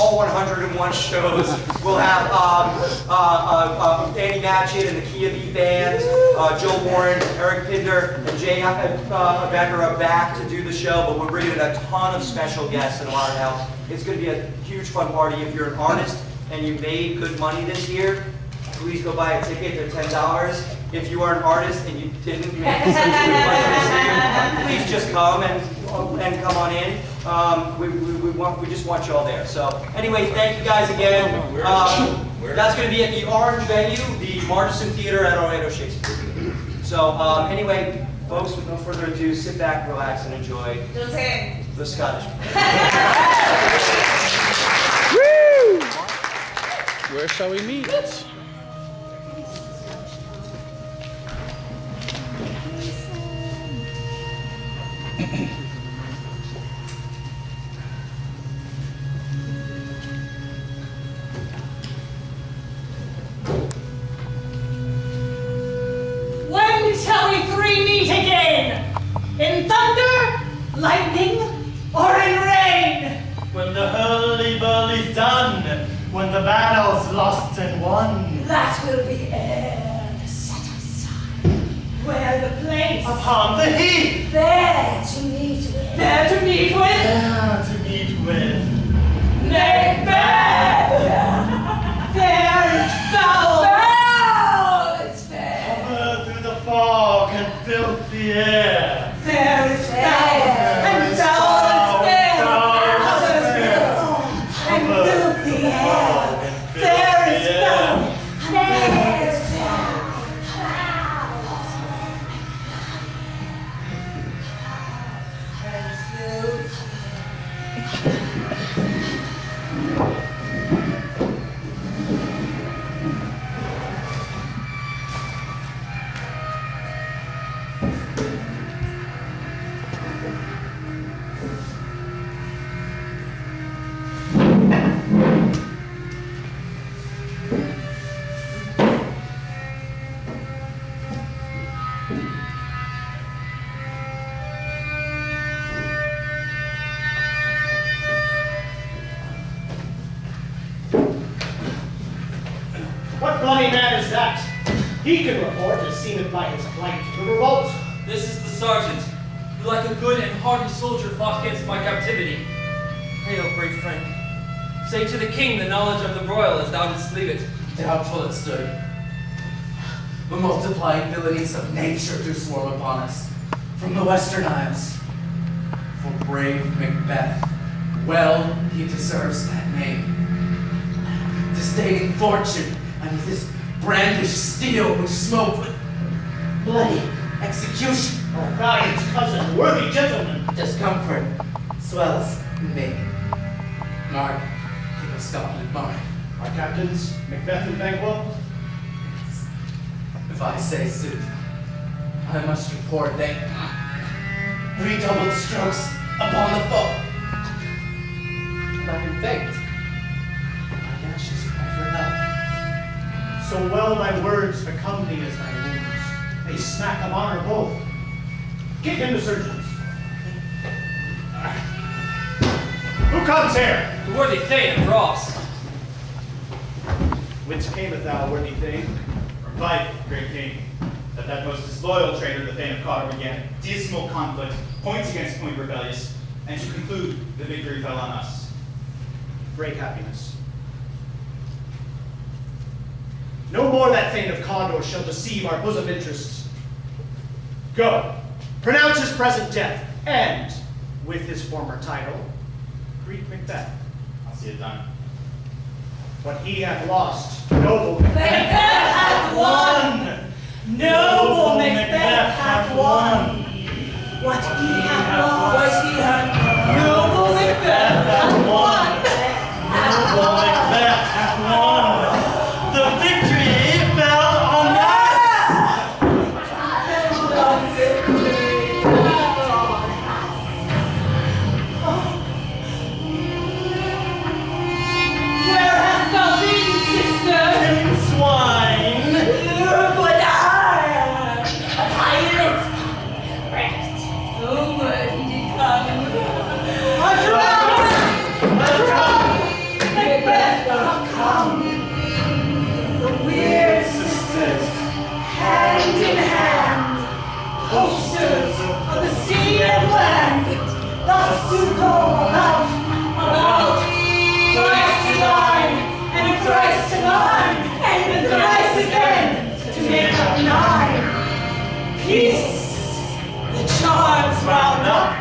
all 101 shows. We'll have Andy Matchett and the Key of E Band, Joe Warren, Eric Pinder, and Jay Becker are back to do the show, but we're bringing in a ton of special guests in a lot of help. It's going to be a huge fun party. If you're an artist and you made good money this year, please go buy a ticket. They're $10. If you are an artist and you didn't make such good money this year, please just come and come on in. We just want you all there. So anyway, thank you guys again. That's going to be at the Orange venue, the Marchison Theater at Orlando Shakespeare. So anyway, folks, with no further ado, sit back, relax, and enjoy the Scottish. Woo! Where shall we meet? When shall we three meet again? In thunder, lightning, or in rain? When the hurly-burly's done, when the battle's lost and won. That will be ere set aside. Where the place? Upon the heath. There to meet with. There to meet with? There to meet with. Macbeth! There is foul! Foul! It's fair. Cover through the fog and filthy air. There is foul! And foul is fair! And filthy air! There is foul! There is foul! And filthy. What bloody man is that? He can report as seen it by his plight to revolt. This is the sergeant, who like a good and hardy soldier fought against my captivity. Hail, brave friend. Say to the king the knowledge of the broil as thou didst leave it. Doubtful it stood. The multiplying villainies of nature do swarm upon us from the Western Isles. For brave Macbeth, well he deserves that name. Disdaining fortune, and with his brandished steel which smote with bloody execution. Our valiant cousin, worthy gentleman. Discomfort swells in me. Mark, King of Scotland, Mark. Our captains, Macbeth and Banquo. If I say sooth, I must report they redoubled strokes upon the foe. But in fact, my ashes cry for help. So well thy words become thee as thy wounds. A smack of honor both. Give him the surgeons. Who comes here? The worthy Thane of Ross. Whence cameth thou, worthy Thane? From Fife, great king, that most disloyal traitor the Thane of Cawdor began a dismal conflict, points against point rebellious, and to conclude, the victory fell on us. Great happiness. No more that Thane of Cawdor shall deceive our bosom interests. Go, pronounce his present death, and, with his former title, greet Macbeth. I'll see it done. What he hath lost, noble Macbeth Macbeth hath won! Noble Macbeth hath won! What he hath lost, noble Macbeth hath won! Noble Macbeth hath won. The victory fell on us. Where hast thou been, sister? Killing swine. But I, a pilot, wrecked. Oh, word he did come round up.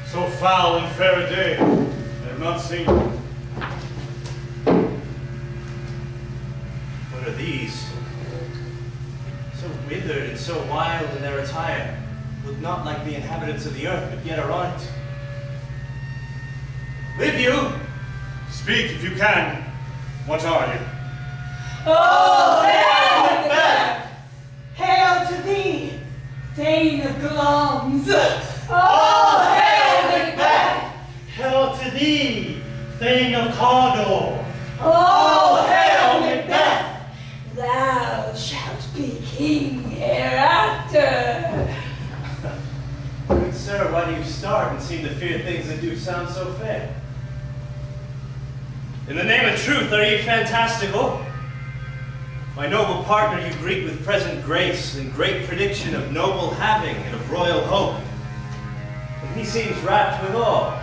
So foul and fair a day, I have not seen. What are these? So withered and so wild in their attire. Look not like the inhabitants of the earth, but yet are on it. Live you? Speak if you can. What are you? Oh, hail Macbeth! Hail to thee, Thane of Glamis! Oh, hail Macbeth! Hail to thee, Thane of Cawdor. Oh, hail Macbeth! Thou shalt be king hereafter. Good sir, why do you start and seem to fear things that do sound so fair? In the name of truth, are ye fantastical? My noble partner you greet with present grace and great prediction of noble having and of royal hope. And he seems rapt with awe.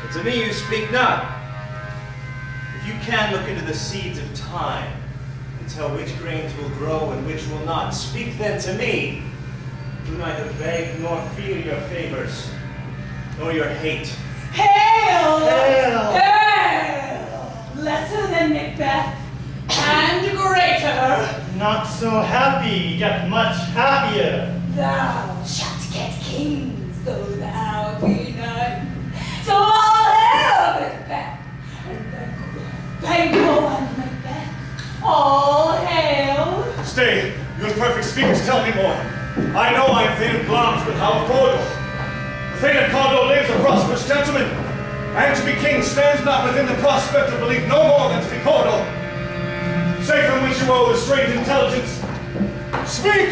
But to me you speak not. If you can look into the seeds of time and tell which grains will grow and which will not, speak then to me, who neither beg nor feel your favors, nor your hate. Hail! Hail! Hail! Lesser than Macbeth and greater, Not so happy, yet much happier. thou shalt get kings, though thou be none. So all hail Macbeth, and Banquo and Macbeth, all hail. Stay, you imperfect speakers, tell me more. I know I am Thane of Glamis, but how of Cawdor? The Thane of Cawdor lives a prosperous gentleman, and to be king stands not within the prospect of belief no more than to be Cawdor. Say from which you owe the strange intelligence. Speak!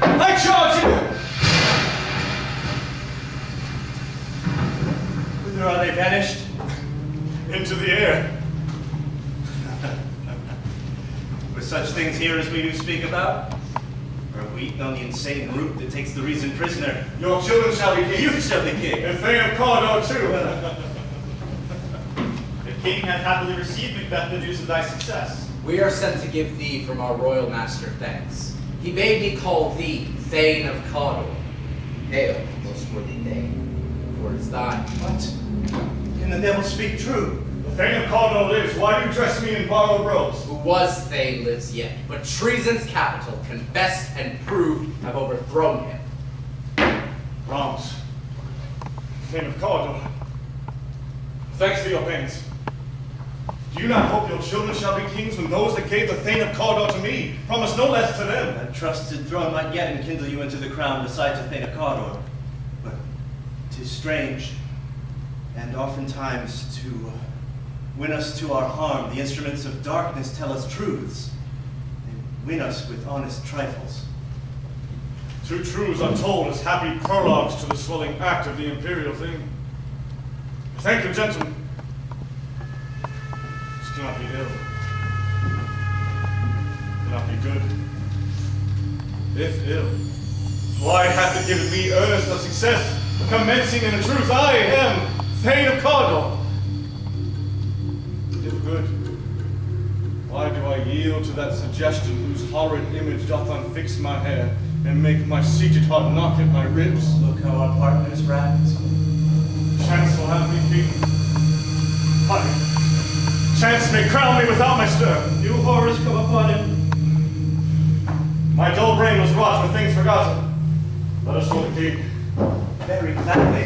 I charge you! Whither are they vanished? Into the air. Were such things here as we do speak about? Or have we eaten on the insane brute that takes the reason prisoner? Your children shall be kings. You shall be king. And Thane of Cawdor too. The king hath happily received, Macbeth, the news of thy success. We are sent to give thee from our royal master thanks. He bade me call thee Thane of Cawdor. Hail, most worthy Thane, for it is thine. What? Can the devil speak true? The Thane of Cawdor lives. Why do you dress me in borrowed robes? Who was Thane lives yet, but treason's capital, confessed and proved, have overthrown him. Wrongs. Thane of Cawdor. Thanks for your pains. Do you not hope your children shall be kings when those that gave the Thane of Cawdor to me promised no less to them? That trusted throne might yet enkindle you into the crown besides the Thane of Cawdor. But 'tis strange, and oftentimes to win us to our harm, the instruments of darkness tell us truths. They win us with honest trifles. Two truths are told as happy prologues to the swelling act of the imperial thing. Thank you, gentlemen. This cannot be ill. Cannot be good. If ill, why hath it given me earnest of success, commencing in the truth I am Thane of Cawdor? If good, why do I yield to that suggestion whose horrid image doth unfix my hair and make my seated heart knock at my ribs? Look how our partner's wrapped. Chance will have me king. Aye. Chance may crown me without my stir. New horrors come upon him. My dull brain was wrought with things forgotten. Let us show the king. Very gladly.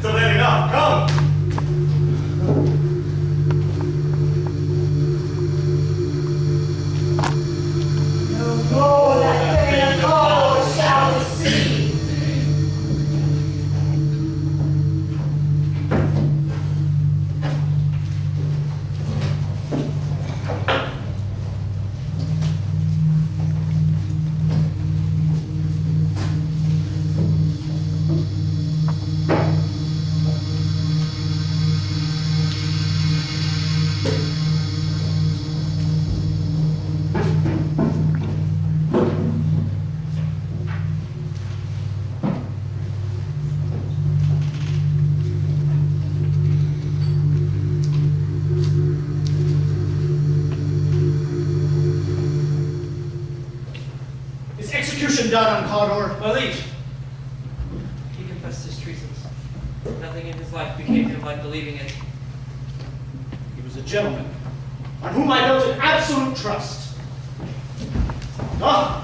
So then enough, come! No more that Thane of Cawdor shall deceive. done on Cawdor? My liege, he confessed his treasons. Nothing in his life became him like believing it. He was a gentleman on whom I built an absolute trust. Oh,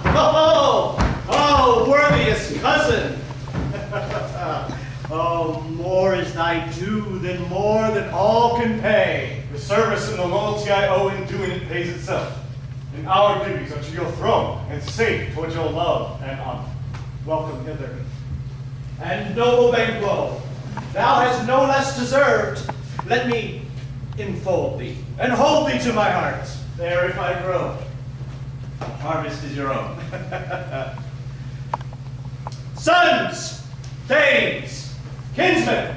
worthiest cousin. Oh, more is thy due than more than all can pay. The service and the loyalty I owe in doing it pays itself. And our duties unto your throne and safe towards your love and honor. Welcome hither. And noble Banquo, thou hast no less deserved. Let me enfold thee and hold thee to my heart. There if I grow. Harvest is your own. Sons, thanes, kinsmen,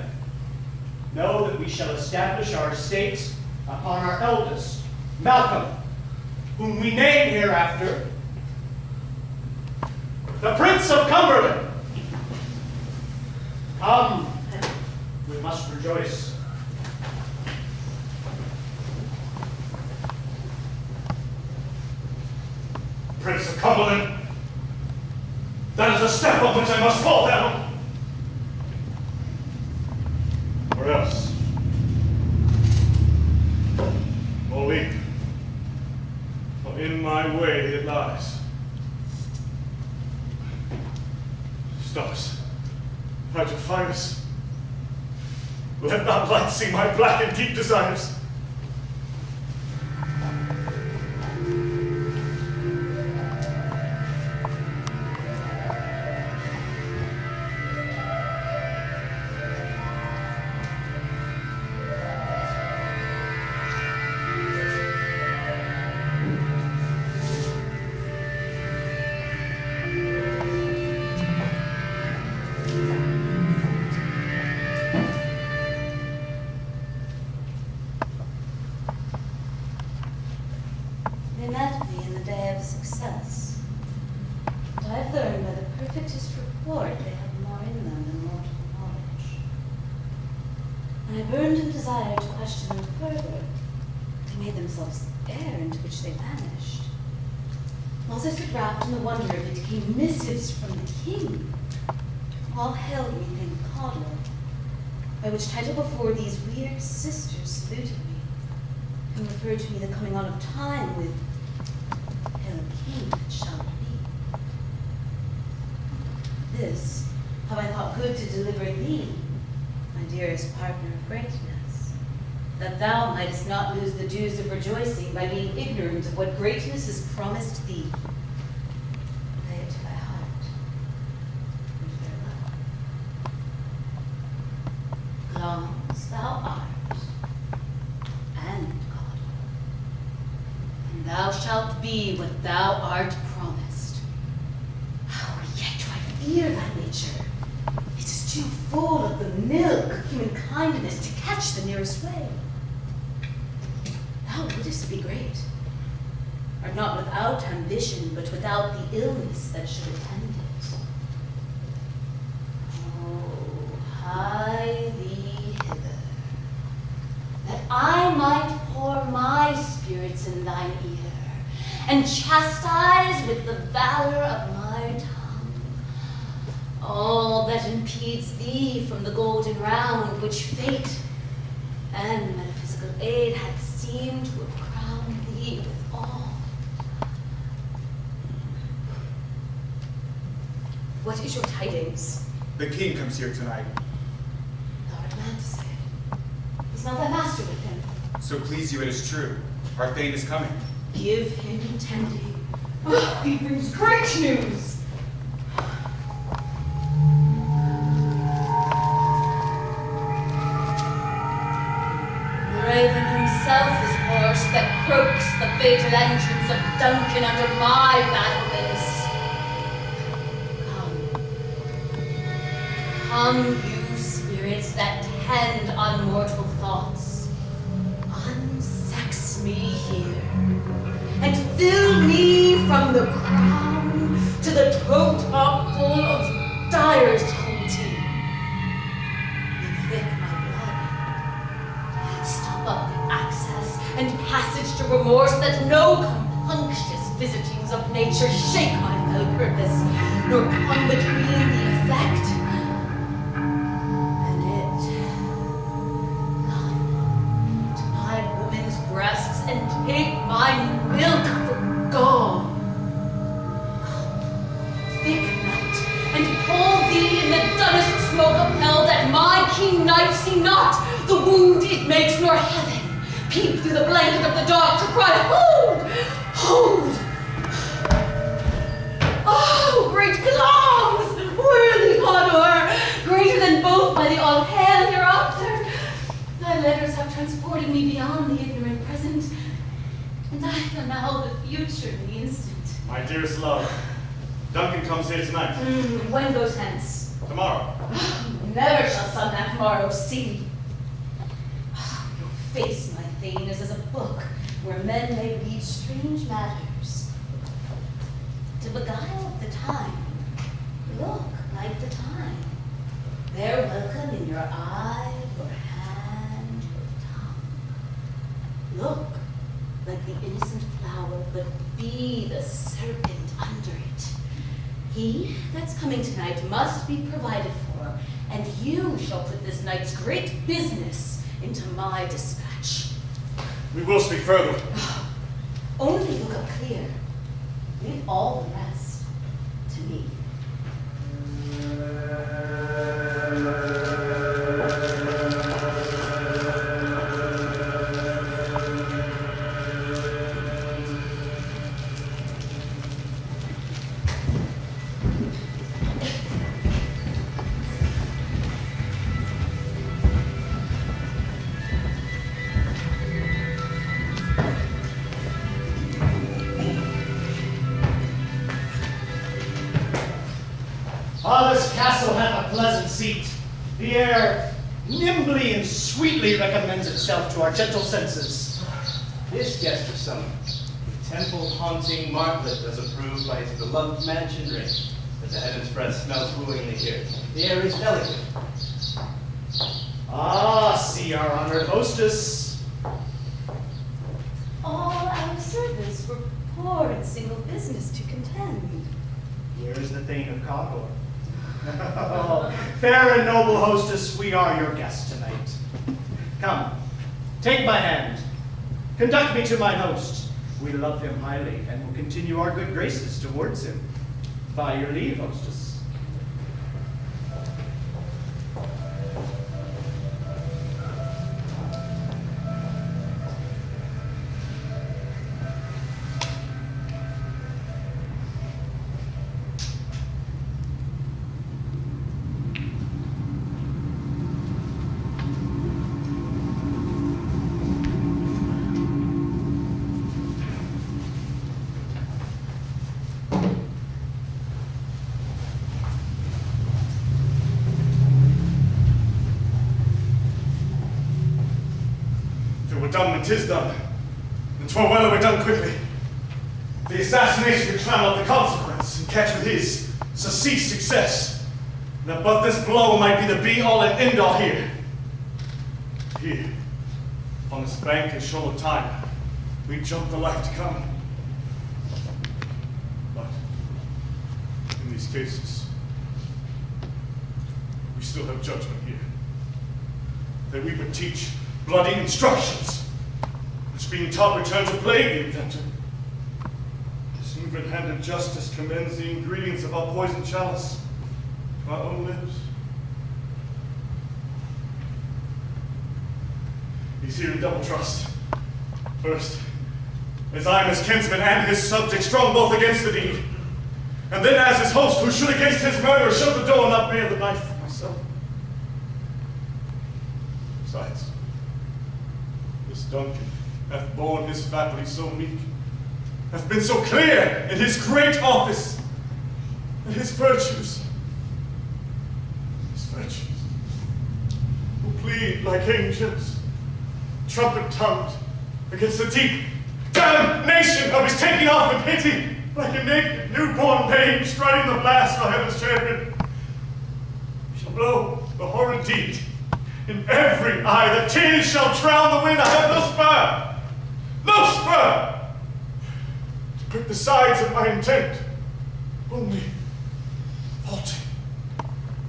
know that we shall establish our estate upon our eldest, Malcolm, whom we name hereafter the Prince of Cumberland. Come, we must rejoice. Prince of Cumberland, that is a step on which I must fall down. Or else, or leap, for in my way it lies. Stop us. Try to find us. Let not light see my black and deep desires. They met me in the day of success, and I've learned by the perfectest report they have more in them than mortal knowledge. When I burned in desire to question them further, they made themselves air into which they vanished. Whilst I stood wrapped in the wonder of it came missives from the king, all held me thank Cawdor, by which title before these weird sisters saluted me, and referred to me the coming on of time with Hail King that shall be. This have I thought good to deliver thee, my dearest partner of greatness, that thou mightest not lose the dues of rejoicing by being ignorant of what greatness is promised thee. Lay it to thy heart, and farewell. Glance thou art, and Cawdor, and thou shalt be what thou art promised. Oh, yet do I fear thy nature. It is too full of the milk of human kindness to catch the nearest way. Thou wouldest be great, art not without ambition, but without the illness that should attend it. Oh, hie thee hither, that I might pour my spirits in thine ear, and chastise with the valor of my tongue all that impedes thee from the golden round which fate and metaphysical aid hath seemed to have crowned thee with all. What is your tidings? The king comes here tonight. Thou art mad to say. Is not thy master with him? So please you, it is true. Our thane is coming. Give him tending. Oh, he brings great news. The raven himself is hoarse that croaks the fatal entrance of Duncan under my battle base. Come, you spirits that tend on mortal thoughts, unsex me here, and fill me from the crown to the toe top full of direst cruelty. Make thick my blood, stop up the access and passage to remorse, that no compunctious visitings of nature shake my vile purpose, nor come between the effect and it. Come to my woman's breasts and take my milk for gall. Thick night, and pull thee in the dunnest smoke of hell, that my keen knife see not the wound it makes, nor heaven peep through the blanket of the dark to cry, hold, hold. Oh, great globs, worthy Cawdor, greater than both by the all hail hereafter. Thy letters have transported me beyond the ignorant present, and I feel now the future in the instant. My dearest love, Duncan comes here tonight. When goes hence? Tomorrow. Never shall sun that tomorrow see. Your face, my thane, is as a book where men may read strange matters. To beguile the time, look like the time. Their welcome in your eye, your hand, your tongue. Look like the innocent flower, but be the serpent under it. He that's coming tonight must be provided for, and you shall put this night's great business into my dispatch. We will speak further. Only look up clear. Leave all the rest to me. This castle hath a pleasant seat. The air nimbly and sweetly recommends itself to our gentle senses. This guest of summer, the temple-haunting martlet, was approved by his beloved mansion ring, that the heaven's breath smells wooingly here. The air is delicate. Ah, see our honored hostess. All our servants were poor and single business to contend. Here is the Thane of Cawdor. Oh, fair and noble hostess, we are your guests tonight. Come, take my hand. Conduct me to mine host. We love him highly and will continue our good graces towards him. By your leave, hostess. Done when 'tis done, and 'twere well it were done quickly. The assassination could trammel up the consequence, and catch with his surcease success, and that but this blow might be the be-all and end-all here. Here, on this bank and shoal of time, we jump the life to come. But, in these cases, we still have judgment here. That we would teach bloody instructions, which being taught return to plague the inventor. This even-handed justice commends the ingredients of our poisoned chalice to our own lips. He's here in double trust. First, as I am his kinsman and his subject, strong both against the deed, and then as his host, who should against his murderer shut the door and not bear the knife for myself. Besides, this Duncan hath borne his faculty so meek, hath been so clear in his great office, that his virtues, who plead like angels, trumpet-tongued, against the deep damnation of his taking off in pity, like a naked newborn babe striding the blast of heaven's chariot, shall blow the horrid deed in every eye. The tears shall drown the wind. I have no spur to prick the sides of my intent, only faulty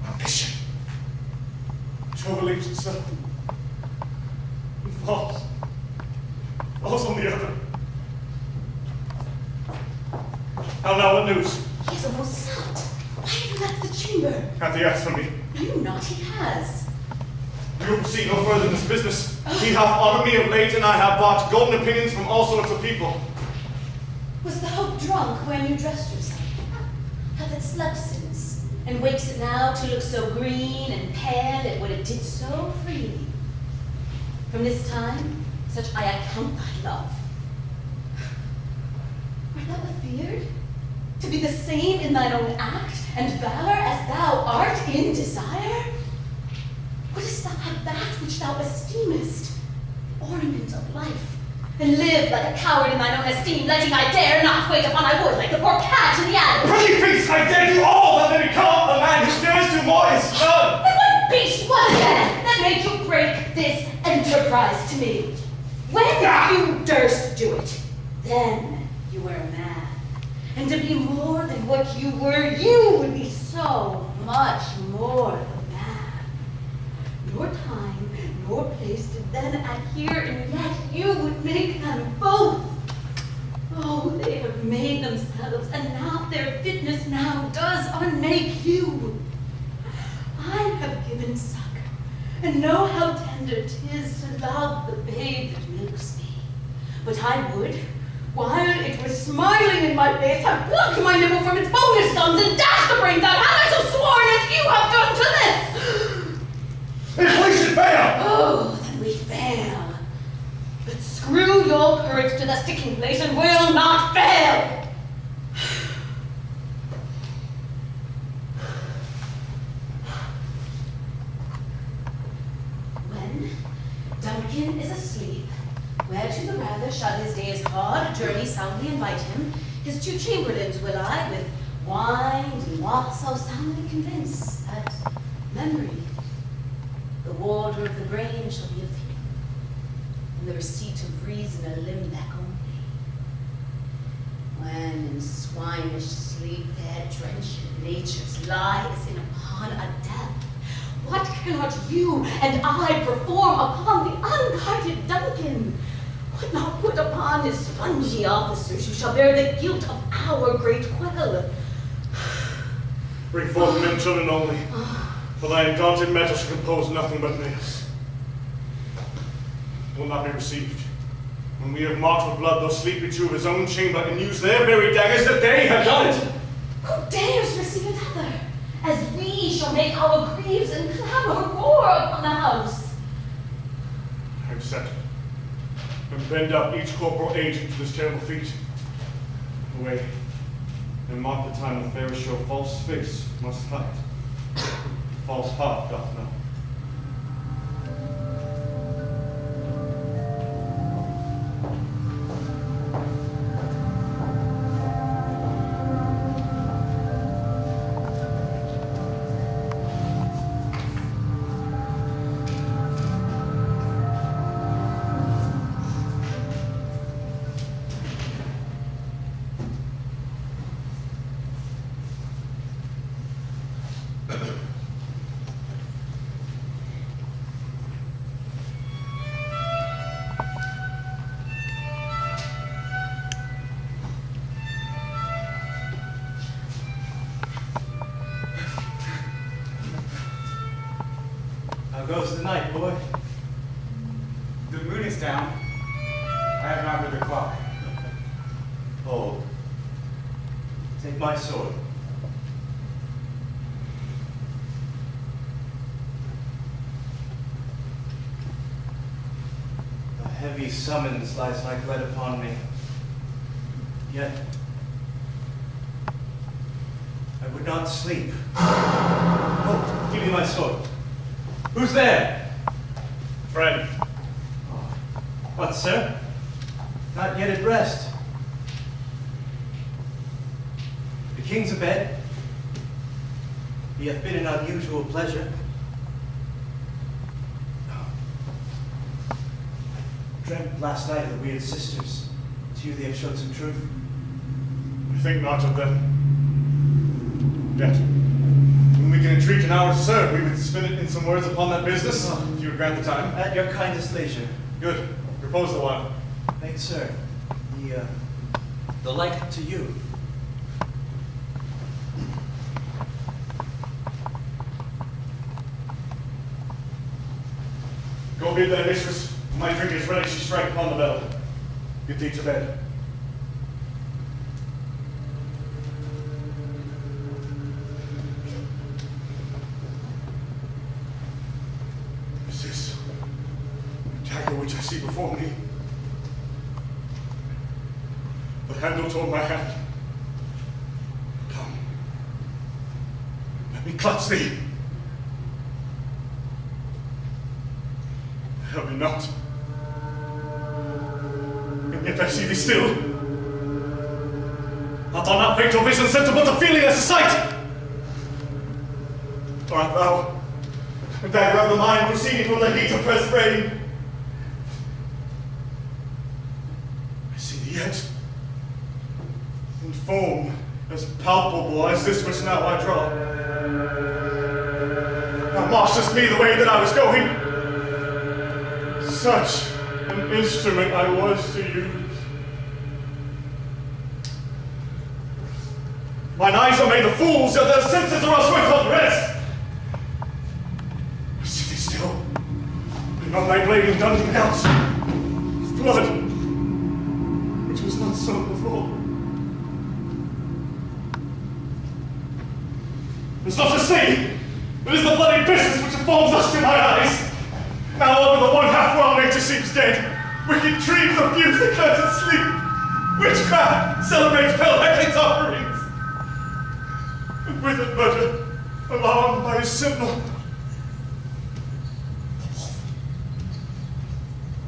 ambition, which overleaps itself and falls on the other. Now, what news? He's almost stopped. Why have you left the chamber? Hath he asked for me? No, not he has. We will proceed no further in this business. He hath honored me of late, and I have bought golden opinions from all sorts of people. Was the hope drunk when you dressed yourself? Hath it slept since, and wakes it now to look so green and pale at what it did so freely? From this time, such I account thy love. Art thou afeared to be the same in thine own act and valor as thou art in desire? Wouldst thou have that which thou esteemest, ornament of life, and live like a coward in thine own esteem, letting I dare not wait upon I would, like the poor cat in the attic? Pretty beast, I dare do all that may become a man who dares do more is done. And what beast was that that made you break this enterprise to me? When you durst do it, then you were a man. And to be more than what you were, you would be so much more than man. Nor time, nor place did then adhere, and yet you would make them both. Oh, they have made themselves, and now their fitness now does unmake you. I have given suck, and know how tender 'tis to love the babe that milks me. But I would, while it was smiling in my face, have plucked my nibble from its bonus gums and dashed the brains out, had I so sworn as you have done to this. If we should fail! Oh, then we fail. But screw your courage to the sticking place and we'll not fail. When Duncan is asleep, where to the rather shall his day's hard journey soundly invite him, his two chamberlains will I with wine and walk so soundly convince that memory, the warder of the brain, shall be a few, and the receipt of reason a limbeck only. When in swinish sleep their drenched natures lies in upon a death, what cannot you and I perform upon the unguarded Duncan? What not put upon his spongy officers who shall bear the guilt of our great quell? Bring forth men and children only, for thy undaunted metal shall compose nothing but nails. Will not be received. When we have marked with blood those sleepy two of his own chamber and use their very daggers that they have done it. Who dares receive another, as we shall make our greaves and clamor roar upon the house? I have settled, and bend up each corporal agent to this terrible feat. Away, and mark the time the fairest show false face must hide. False heart doth know. How goes the night, boy? The moon is down. I have not read the clock. Hold. Take my sword. A heavy summons lies like lead upon me. Yet, I would not sleep. Oh, give me my sword. Who's there? Friend, What, sir? Not yet at rest. The king's abed. He hath been an unusual pleasure. I dreamt last night of the weird sisters. To you they have showed some truth. I think not of them. Yet, when we can entreat an hour to serve, we would spin it in some words upon that business, if you would grant the time. At your kindest leisure. Good. Propose the while. Thank you, sir. The like to you. Go bid thy mistress, my drink is ready, she strike upon the bell. Get thee to bed. Is this the dagger which I see before me? The handle toward my hand. Come. Let me clutch thee. Help me not. And yet I see thee still. Art thou not fatal vision sensible to feeling as a sight? Or art thou a dagger of the mind proceeding from the heat of present rain? I see thee yet. In foam as palpable as this which now I draw. Thou marshest me the way that I was going. Such an instrument I was to use. Mine eyes are made of fools, yet their senses are asleep on rest. I see thee still, and on thy blade in dungeon house, of blood, which was not so before. It's not to see, it is the bloody business which informs us to my eyes. Now over the one half world nature seems dead. Wicked dreams abuse the curtained sleep. Witchcraft celebrates pale Hecate's offerings. And with it murder, alarmed by his signal.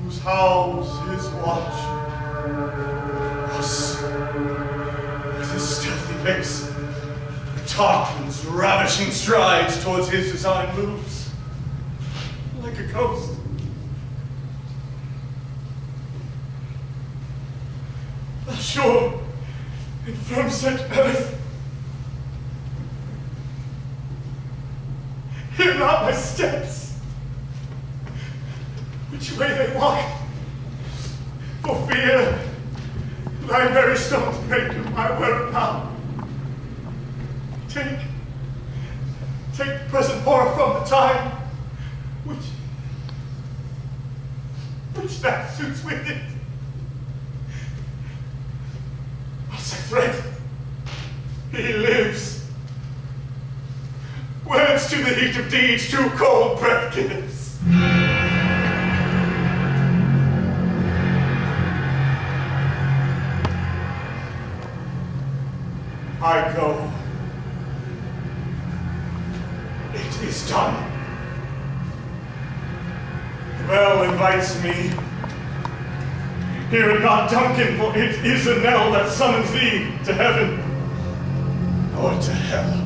Whose howls his watch. Thus, with his stealthy pace, Tarquin's ravishing strides towards his design moves. Like a ghost. Sure, and from such earth, hear not my steps, which way they walk, for fear thy very stones break if I were now. Take present horror from the time, which that suits with it. As I threat, he lives. Words to the heat of deeds too cold breath gives. I go. It is done. Well invites me. Hear it not, Duncan, for it is a knell that summons thee to heaven or to hell.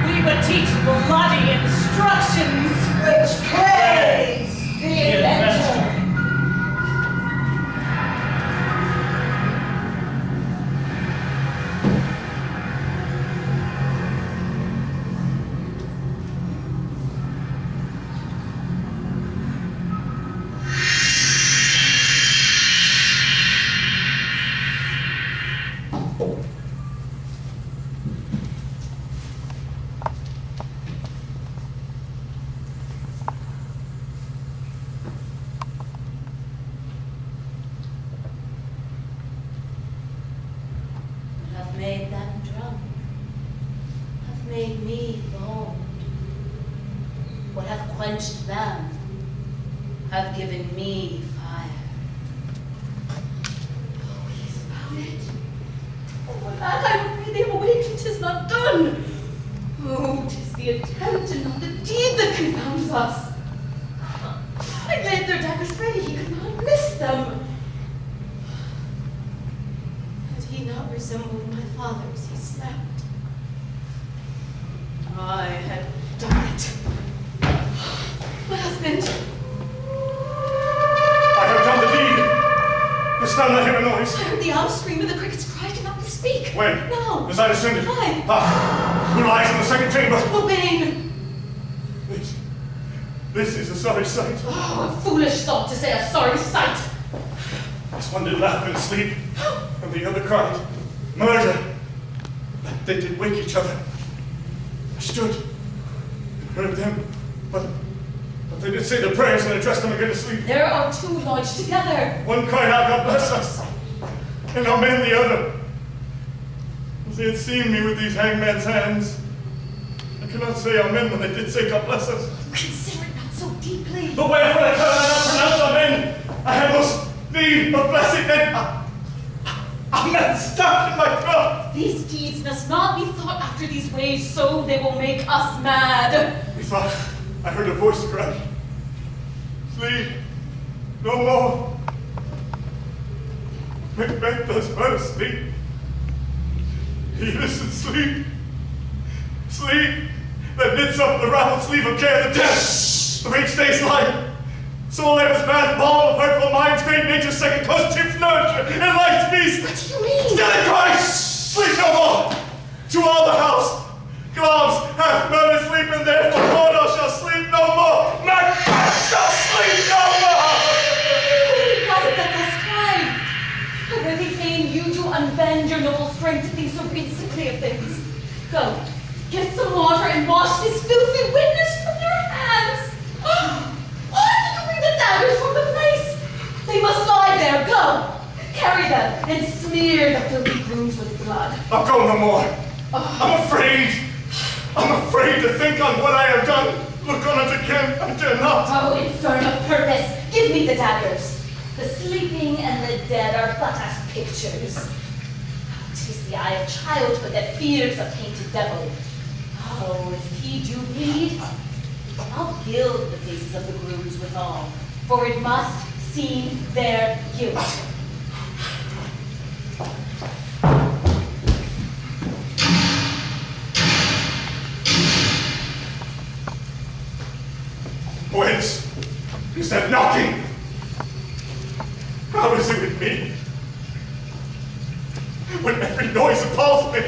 We would teach bloody instructions which praise the inventor. Hath made them drunk, hath made me bold. What hath quenched them, hath given me fire. Oh, he is about it. Oh, alack, I'm afraid they have awakened, 'tis not done. Oh, 'tis the attempt and not the deed that confounds us. I laid their daggers ready, he could not miss them. Had he not resembled my father as he slept. I had done it. My husband. I have done the deed. Dost thou not hear a noise? I heard the owl scream and the crickets cry. Cannot we speak? When? Now. As I descended. Why? Ah, who lies in the second chamber? Obeying. This is a sorry sight. Oh, a foolish thought to say a sorry sight. This one did laugh in sleep, and the other cried, murder. They did wake each other. I stood and heard them, but they did say their prayers and I dressed them again to sleep. There are two lodged together. One cried out, God bless us, and amen the other. As they had seen me with these hangman's hands, I cannot say amen when they did say God bless us. Consider it not so deeply. But wherefore I cannot pronounce amen? I have most need of blessed men. Amen stuck in my throat. These deeds must not be thought after these ways, so they will make us mad. Methought I heard a voice cry, sleep no more. Macbeth does but sleep. He listens, sleep. Sleep that knits up the raveled sleeve of care, the death of each day's life. Soul labor's bad ball of hurtful minds, great nature's second coast, tips nurture, and life's feast. What do you mean? Still it cries, sleep no more. To all the house, globs hath murdered sleep, and therefore Mordor shall sleep no more. Macbeth shall sleep no more. Who was it that thus cried? Were they fain you to unbend your noble strength to think so principally of things? Go, get some water and wash this filthy witness from your hands. Why did you bring the daggers from the place? They must lie there. Go, carry them and smear the filthy grooms with blood. I'll go no more. I'm afraid. I'm afraid to think on what I have done. Look on it again. I dare not. Oh, infirm of purpose, give me the daggers. The sleeping and the dead are but as pictures. 'Tis the eye of childhood that fears a painted devil. Oh, if he do bleed, I'll gild the faces of the grooms withal, for it must seem their guilt. Whence is that knocking? How is it with me? When every noise appalls me.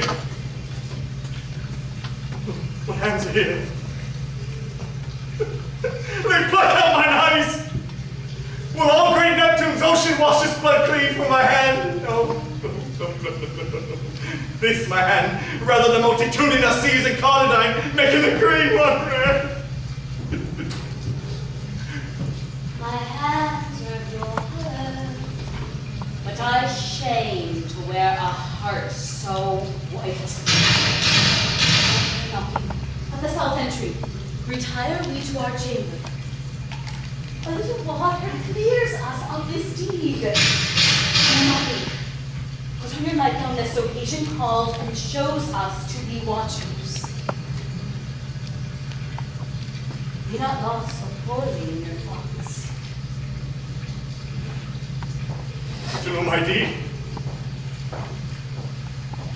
My hands are here. They pluck out mine eyes. Will all great Neptune's ocean wash this blood clean from my hand? No. This my hand, rather than multituding of seas and carnadine, making the green one rare. My hands are your blood, but I shame to wear a heart so white. Knocking at the south entry, retire we to our chamber. A little water clears us of this deed. Knocking. Put on your nightgown lest occasion calls and shows us to be watchers. Be not lost so poorly in your thoughts. To know my deed,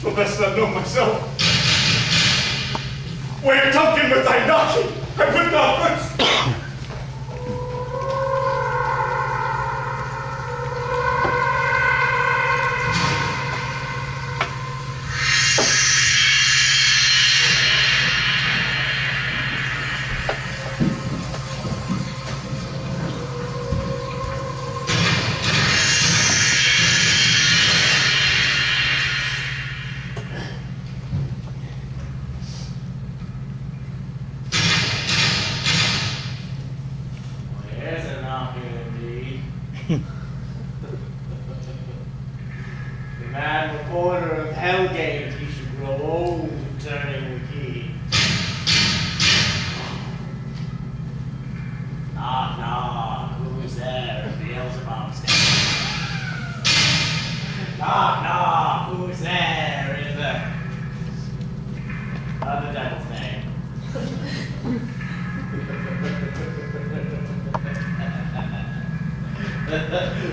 so best I know myself. Where Duncan with thy knocking, I put thou first.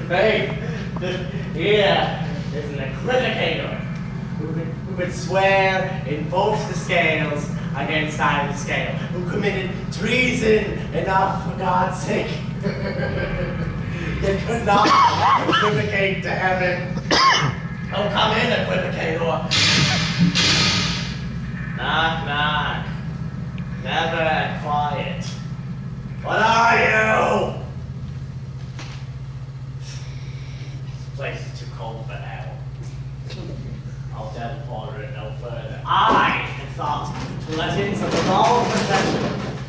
Faith, here is an equivocator. who would swear in both the scales against either scale, who committed treason enough for God's sake. You could not equivocate to heaven. Oh, come in, equivocator. Knock, knock. Never quiet. What are you? This place is too cold for now. I'll teleport it no further. I had thought to let in some long procession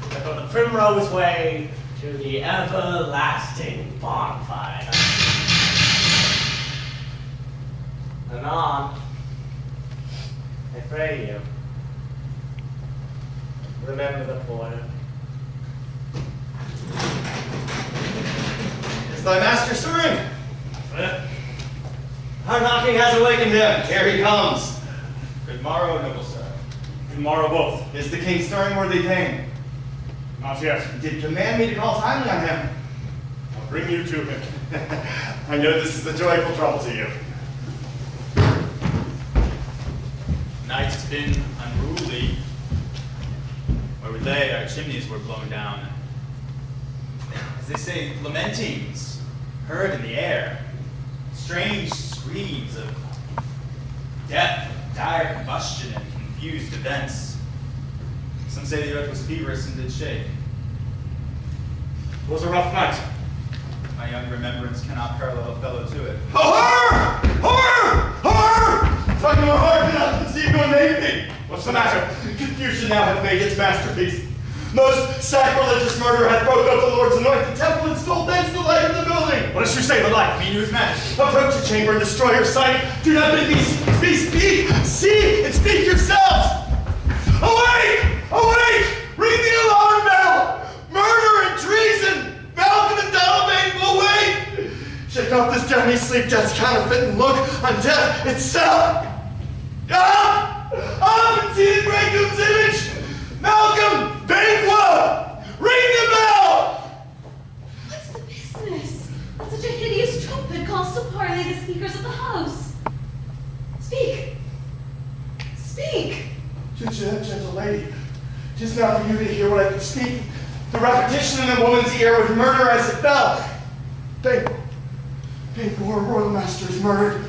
that go the primrose way to the everlasting bonfire. Anon, I pray you, remember the porter. Is thy master stirring? Our knocking has awakened him. Here he comes. Good morrow, noble sir. Good morrow both. Is the king stirring, worthy king? Not yet. Did command me to call timely on him. I'll bring you to him. I know this is a joyful trouble to you. Night has been unruly. Where we lay, our chimneys were blown down. As they say, lamentings heard in the air. Strange screams of death, dire combustion, and confused events. Some say the earth was feverous and did shake. It was a rough night. My young remembrance cannot parallel a fellow to it. Horror! Horror! Horror! From your heart cannot conceive your name. What's the matter? Confusion now hath made its masterpiece. Most sacrilegious murder hath broke up the Lord's anointed temple and stole thence the life of the building. What does you say, the life? Mean to his majesty. Approach the chamber and destroy your sight. Do not bid me speak. See and speak yourselves. Awake! Awake! Ring the alarm bell! Murder and treason! Malcolm and Dalmain will wait! Shake off this downy sleep, death's counterfeit, and look on death itself! Up! Up and see the great Doom's image! Malcolm! Banquo! Ring the bell! What's the business? That such a hideous trumpet calls to parley the speakers of the house. Speak! Speak! Gentle lady, 'tis not for you to hear what I could speak. The repetition in a woman's ear would murder as it fell. Banquo, our royal master is murdered.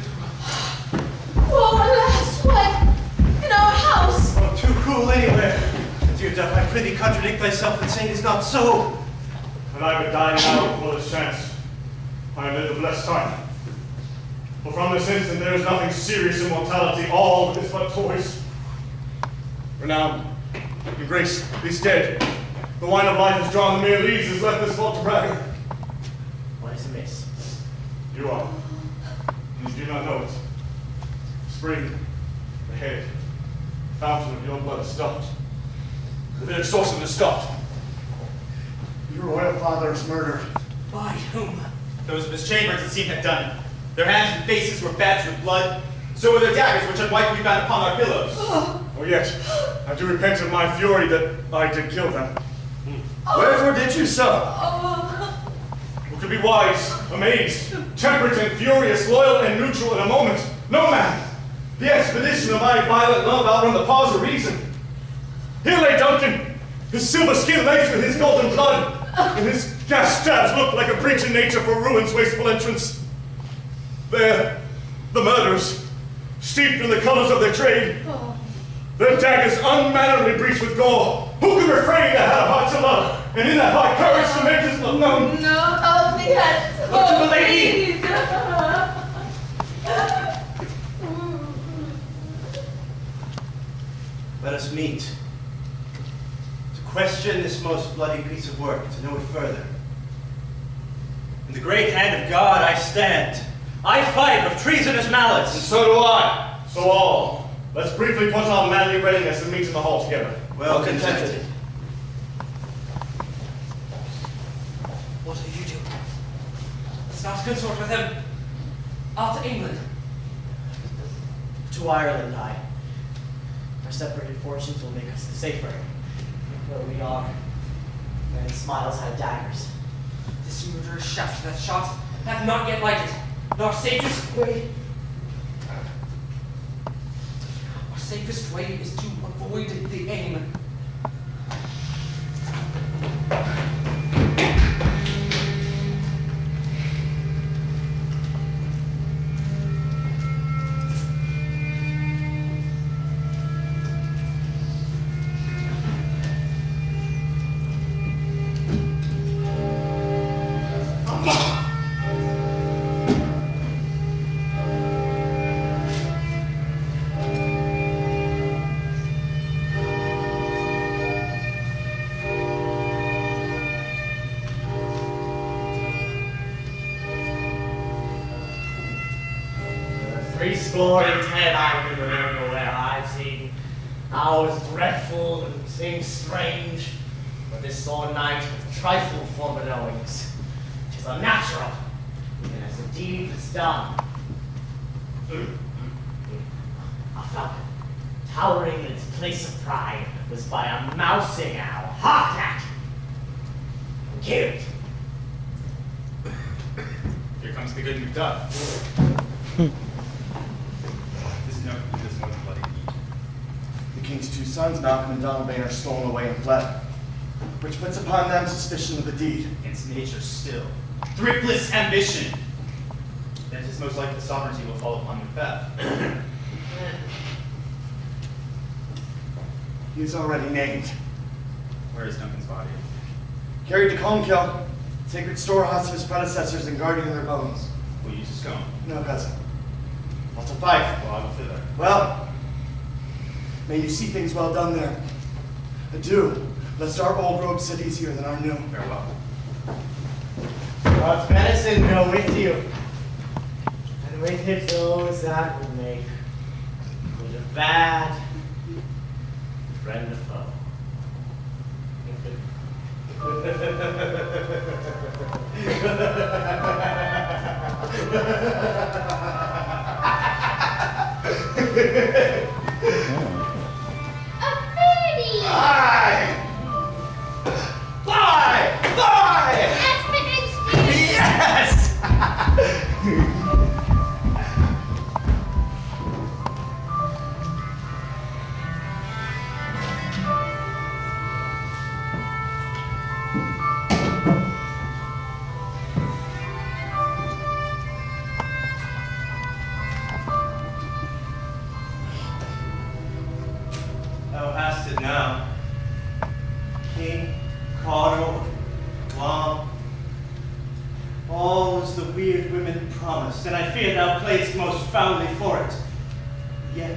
Oh, alas, what? In our house? Oh, too cruel anywhere. Dear doth I prithee contradict thyself and say it is not so. And I would die now before this chance. I have lived a blessed time. For from this instant there is nothing serious in mortality, all is but toys. Renown and grace is dead. The wine of life is drawn, the mere leaves is left this vault to brag. What is amiss? You are, and you do not know it. Spring, the head, fountain of your blood is stopped. The very source of it is stopped. Your royal father is murdered. By whom? Those of his chambers, it seemed, had done it. Their hands and faces were badged with blood. So were their daggers, which unlikely we found upon our pillows. Oh, yet, I do repent of my fury that I did kill them. Wherefore did you so? Who could be wise, amazed, temperate and furious, loyal and neutral in a moment? No man! The expedition of my violent love outrun the pause of reason. Here lay Duncan, his silver skin laced with his golden blood, and his gash stabs looked like a breach in nature for ruin's wasteful entrance. There, the murderers, steeped in the colors of their trade, their daggers unmannerly breached with gore. Who could refrain that had a heart to love, and in that heart courage to make his love known? No, help me, yes. Look to the lady! Let us meet. To question this most bloody piece of work, to know it further. In the great hand of God I stand. I fight with treasonous malice. And so do I. So all. Let's briefly put on manly readiness and meet in the hall together. Well contented. What are you doing? Let's not consort with him. Out to England. To Ireland, I. Our separated fortunes will make us the safer. Where we are. Men's smiles had daggers. This murderous shaft that shot hath not yet lighted, nor saved us. Wait. safest way is to avoid the aim. Threescore and 10 I can remember where I've seen hours dreadful and things strange, but this sore night with trifle forebodings, which is unnatural, even as the deed is done. A falcon, towering in its place of pride, was by a mousing owl hawked at and killed. Here comes the good Macduff. This one bloody eat. The king's two sons, Malcolm and Donalbain, are stolen away and fled, which puts upon them suspicion of the deed. Against nature still. Thriftless ambition. That is most likely the sovereignty will fall upon Macbeth. He is already named. Where is Duncan's body? Carried to Colmkill, sacred storehouse of his predecessors and guarding their bones. Will you just go? No, cousin. I'll to Fife. Well, I will thither. Well, may you see things well done there. Adieu, lest our old robe sit easier than our new. Farewell. God's medicine go with you, and with it those that would make good or bad, friend or foe. A birdie! Fly! Fly! Fly! Yes! Thou hast it now. King, Cardinal, Long, all as the weird women promised, and I fear thou playedst most foully for it. Yet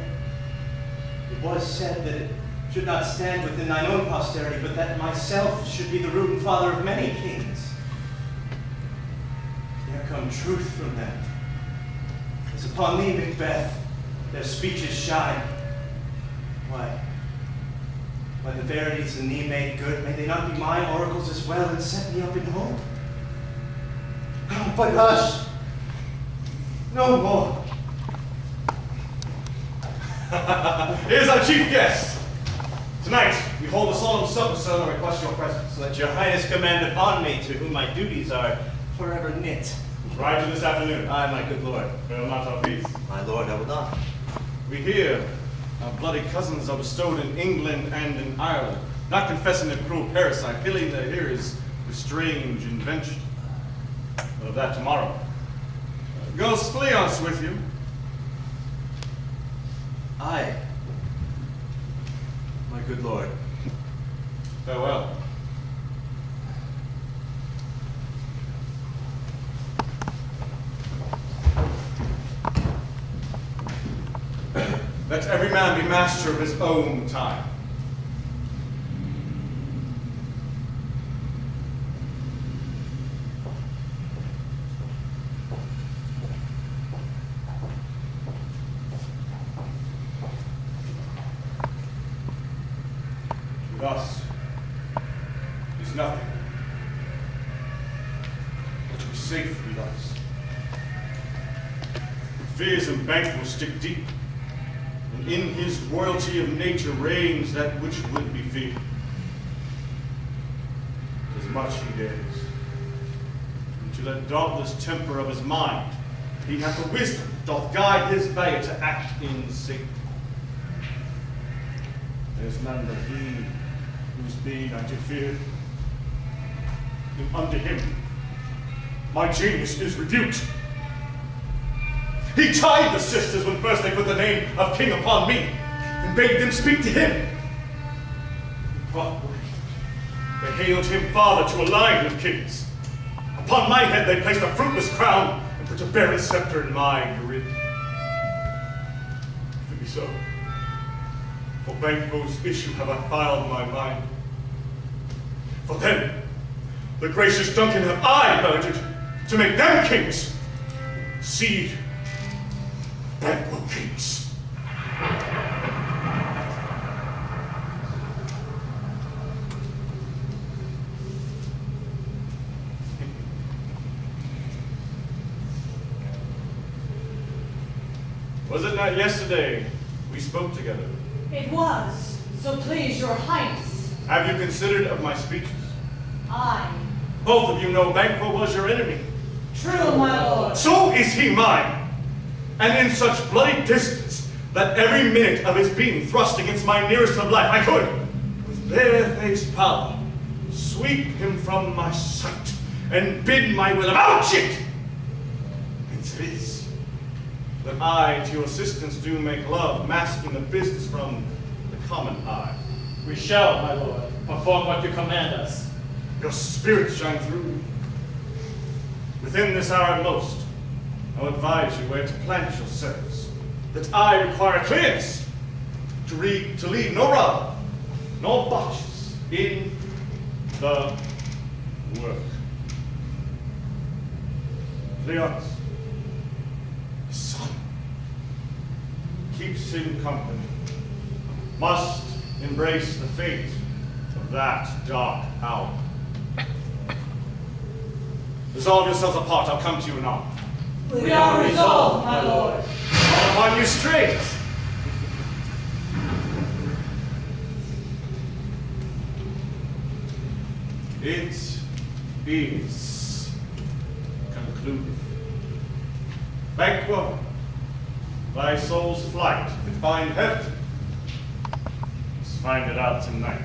it was said that it should not stand within thine own posterity, but that myself should be the root and father of many kings. There come truth from them, as upon thee, Macbeth, their speeches shine. Why, when the verities in thee made good, may they not be my oracles as well, and set me up in hope? Oh, but hush! No more. Here's our chief guest. Tonight, we hold a solemn supper, sir, and request your presence. Let your highness command upon me, to whom my duties are forever knit. Ride you this afternoon. Aye, my good lord. Fail not our feast. My lord, I will not. We hear our bloody cousins are bestowed in England and in Ireland, not confessing their cruel parasite, killing their hearers with strange invention. But of that tomorrow. Goes Fleance with you. Aye, my good lord. Farewell. Let every man be master of his own time. With us is nothing. But to be safe with us. Fears and bank will stick deep. And in his royalty of nature reigns that which would be feared. As much he dares. And to that dauntless temper of his mind, he hath the wisdom doth guide his valor to act in safety. There's none but he whose being I do fear. And unto him, my genius is rebuked. He chid the sisters when first they put the name of king upon me, and bade them speak to him. Properly, they hailed him father to a line of kings. Upon my head they placed a fruitless crown, and put a barren scepter in mine to rid. If it be so, for Banquo's issue have I filed my mind. For them, the gracious Duncan have I murdered, to make them kings. Seed of Banquo kings. Was it not yesterday we spoke together? It was, so please your highness. Have you considered of my speeches? Aye. Both of you know Banquo was your enemy. True, my lord. So is he mine. And in such bloody distance that every minute of his being thrust against my nearest of life, I could, with barefaced power, sweep him from my sight and bid my will about it. Hence it is that I to your assistance do make love, masking the business from the common eye. We shall, my lord, perform what you command us. Your spirit shine through. Within this hour most, I'll advise you where to plant yourselves, that I require clearance to leave no rub, nor botches in the work. Leon's his son keeps him company, must embrace the fate of that dark hour. Resolve yourselves apart, I'll come to you anon. We are resolved, my lord. Upon you straight. It is concluded. Banquo, thy soul's flight, if it find heaven, let's find it out tonight.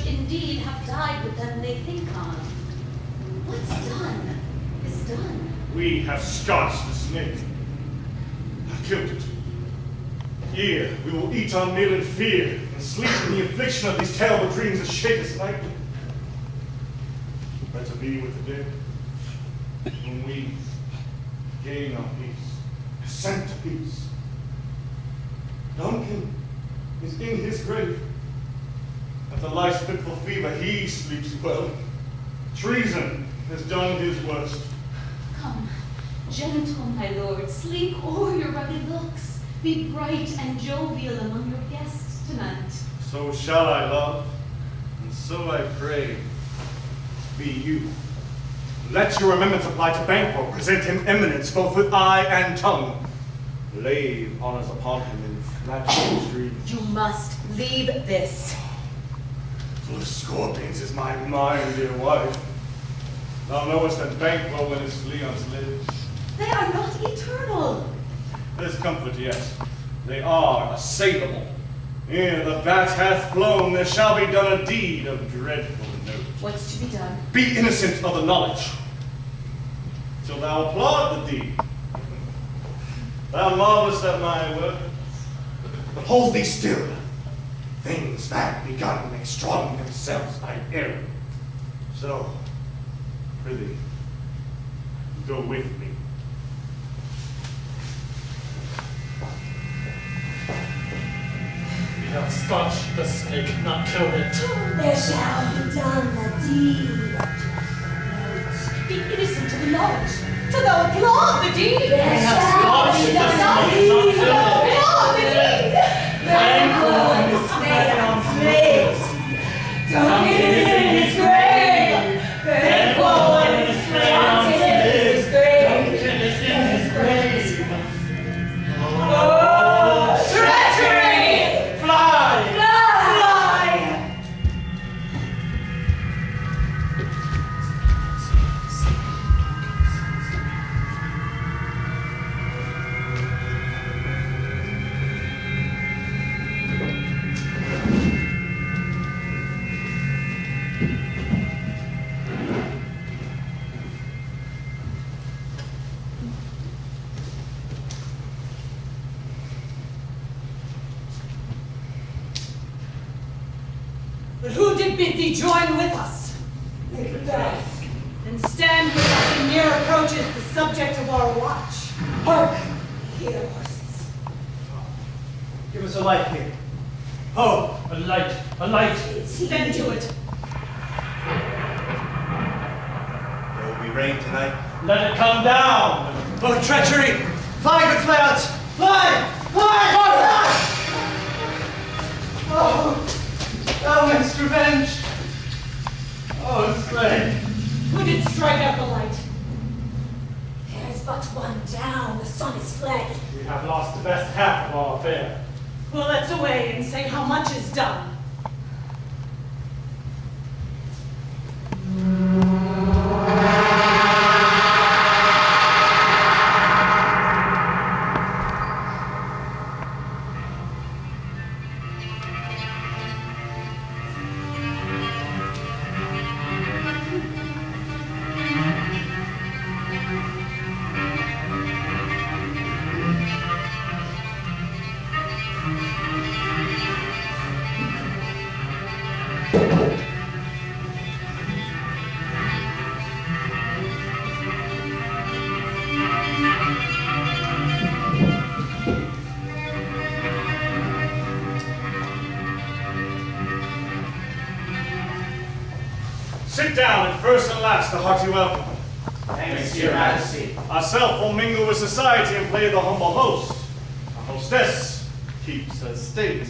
Indeed have died with them they think on. What's done is done. We have scotched the snake. I've killed it. Here we will eat our meal in fear and sleep in the affliction of these terrible dreams that shake us nightly. Better be with the dead when we gain our peace, ascend to peace. Duncan is in his grave. At the life's fitful fever, he sleeps well. Treason has done his worst. Come, gentle, my lord, sleep o'er your rugged looks. Be bright and jovial among your guests tonight. So shall I love, and so I pray, be you. Let your remembrance apply to Banquo, present him eminence both with eye and tongue. Lave honors upon him in flattering dreams. You must leave this. Full of scorpions is my mind, dear wife. Thou knowest that Banquo and his Leons live. They are not eternal. There's comfort, yes. They are assailable. Ere the bat hath flown, there shall be done a deed of dreadful note. What's to be done? Be innocent of the knowledge, till thou applaud the deed. Thou marvelest at my work, but hold thee still. Things bad begun make strong themselves by error. So, prithee, go with me. have scotched the snake, not killed it. There shall be done the deed of knowledge. Be innocent to the knowledge, to thou applaud the deed. There shall be done the deed, to thou applaud the deed. Thankful and dismayed on slaves. Don't get in his grave. Thankful and dismayed on slaves. Oh, treachery! Fly! Fly! But who did bid thee join with us? Macbeth. And stand with us in near approaches the subject of our watch. Hark! Hear horses. Give us a light here. Oh, a light, a light. Then to it. There will be rain tonight. Let it come down! Oh, treachery! Fly, good clouds! Fly! Fly! Oh, thou hast revenge! Oh, slave! Who did strike out the light? There is but one down, the sun is fled. We have lost the best half of our affair. Well, let's away and say how much is done. Sit down, and first and last, a hearty welcome. Thanks to your majesty. Ourself will mingle with society and play the humble host. Our hostess keeps her state.